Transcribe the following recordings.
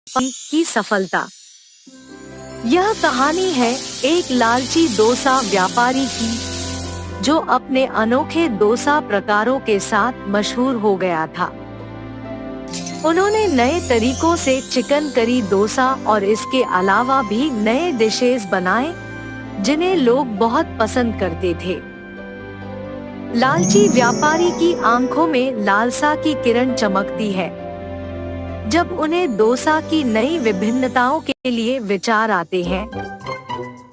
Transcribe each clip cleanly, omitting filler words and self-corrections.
की सफलता। यह कहानी है एक लालची डोसा व्यापारी की, जो अपने अनोखे डोसा प्रकारों के साथ मशहूर हो गया था। उन्होंने नए तरीकों से चिकन करी डोसा और इसके अलावा भी नए डिशेस बनाए, जिन्हें लोग बहुत पसंद करते थे। लालची व्यापारी की आंखों में लालसा की किरण चमकती है जब उन्हें डोसा की नई विभिन्नताओं के लिए विचार आते हैं,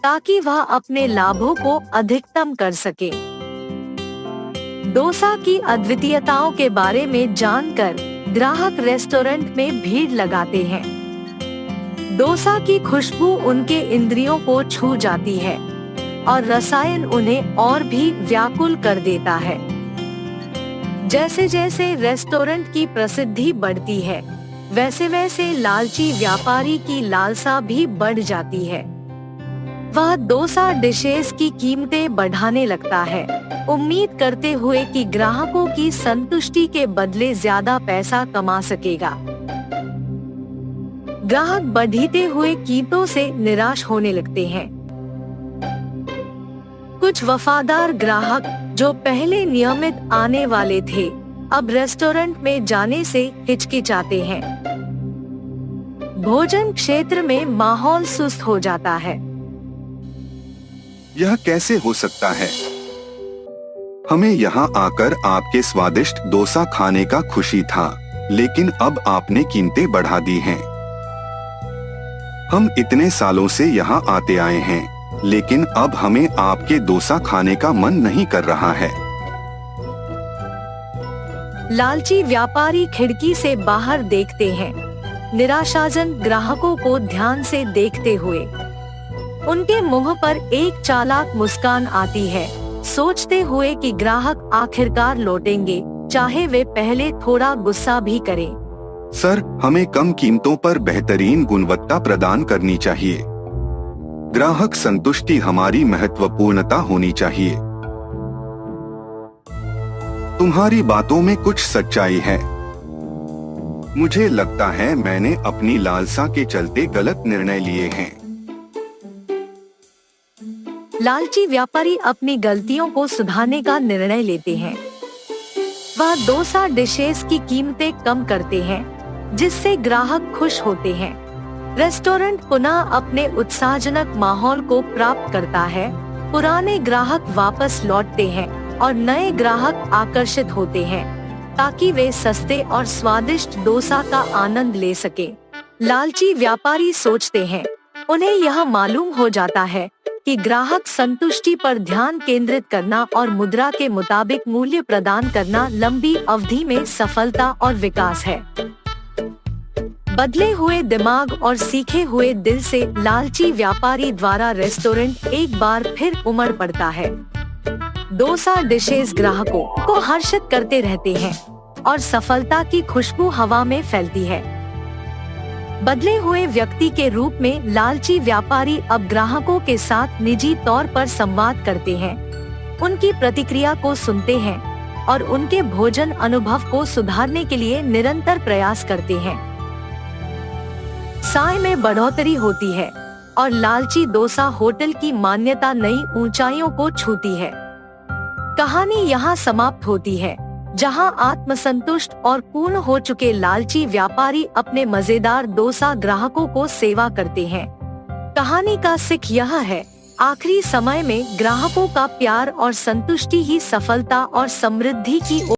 ताकि वह अपने लाभों को अधिकतम कर सके। डोसा की अद्वितीयताओं के बारे में जानकर ग्राहक रेस्टोरेंट में भीड़ लगाते हैं। डोसा की खुशबू उनके इंद्रियों को छू जाती है और रसायन उन्हें और भी व्याकुल कर देता है। जैसे जैसे रेस्टोरेंट की प्रसिद्धि बढ़ती है, वैसे वैसे लालची व्यापारी की लालसा भी बढ़ जाती है। वह डोसा डिशेस की कीमतें बढ़ाने लगता है, उम्मीद करते हुए कि ग्राहकों की संतुष्टि के बदले ज्यादा पैसा कमा सकेगा। ग्राहक बढ़ते हुए कीमतों से निराश होने लगते हैं। कुछ वफादार ग्राहक जो पहले नियमित आने वाले थे, अब रेस्टोरेंट में जाने से हिचकिचाते हैं। भोजन क्षेत्र में माहौल सुस्त हो जाता है। यह कैसे हो सकता है? हमें यहाँ आकर आपके स्वादिष्ट डोसा खाने का खुशी था, लेकिन अब आपने कीमतें बढ़ा दी हैं। हम इतने सालों से यहाँ आते आए हैं, लेकिन अब हमें आपके डोसा खाने का मन नहीं कर रहा है। लालची व्यापारी खिड़की से बाहर देखते हैं, निराशाजन ग्राहकों को ध्यान से देखते हुए। उनके मुंह पर एक चालाक मुस्कान आती है, सोचते हुए कि ग्राहक आखिरकार लौटेंगे, चाहे वे पहले थोड़ा गुस्सा भी करें। सर, हमें कम कीमतों पर बेहतरीन गुणवत्ता प्रदान करनी चाहिए। ग्राहक संतुष्टि हमारी महत्वपूर्णता होनी चाहिए। तुम्हारी बातों में कुछ सच्चाई है। मुझे लगता है मैंने अपनी लालसा के चलते गलत निर्णय लिए हैं। लालची व्यापारी अपनी गलतियों को सुधारने का निर्णय लेते हैं। वह डोसा डिशेस की कीमतें कम करते हैं, जिससे ग्राहक खुश होते हैं। रेस्टोरेंट पुनः अपने उत्साहजनक माहौल को प्राप्त करता है। पुराने ग्राहक वापस लौटते हैं और नए ग्राहक आकर्षित होते हैं, ताकि वे सस्ते और स्वादिष्ट डोसा का आनंद ले सके। लालची व्यापारी सोचते हैं, उन्हें यह मालूम हो जाता है कि ग्राहक संतुष्टि पर ध्यान केंद्रित करना और मुद्रा के मुताबिक मूल्य प्रदान करना लंबी अवधि में सफलता और विकास है। बदले हुए दिमाग और सीखे हुए दिल से लालची व्यापारी द्वारा रेस्टोरेंट एक बार फिर उमड़ पड़ता है। डोसा डिशेस ग्राहकों को हर्षित करते रहते हैं और सफलता की खुशबू हवा में फैलती है। बदले हुए व्यक्ति के रूप में लालची व्यापारी अब ग्राहकों के साथ निजी तौर पर संवाद करते हैं, उनकी प्रतिक्रिया को सुनते हैं और उनके भोजन अनुभव को सुधारने के लिए निरंतर प्रयास करते हैं। आय में बढ़ोतरी होती है और लालची डोसा होटल की मान्यता नई ऊंचाइयों को छूती है। कहानी यहाँ समाप्त होती है, जहाँ आत्मसंतुष्ट और पूर्ण हो चुके लालची व्यापारी अपने मजेदार डोसा ग्राहकों को सेवा करते हैं। कहानी का सीख यह है, आखिरी समय में ग्राहकों का प्यार और संतुष्टि ही सफलता और समृद्धि की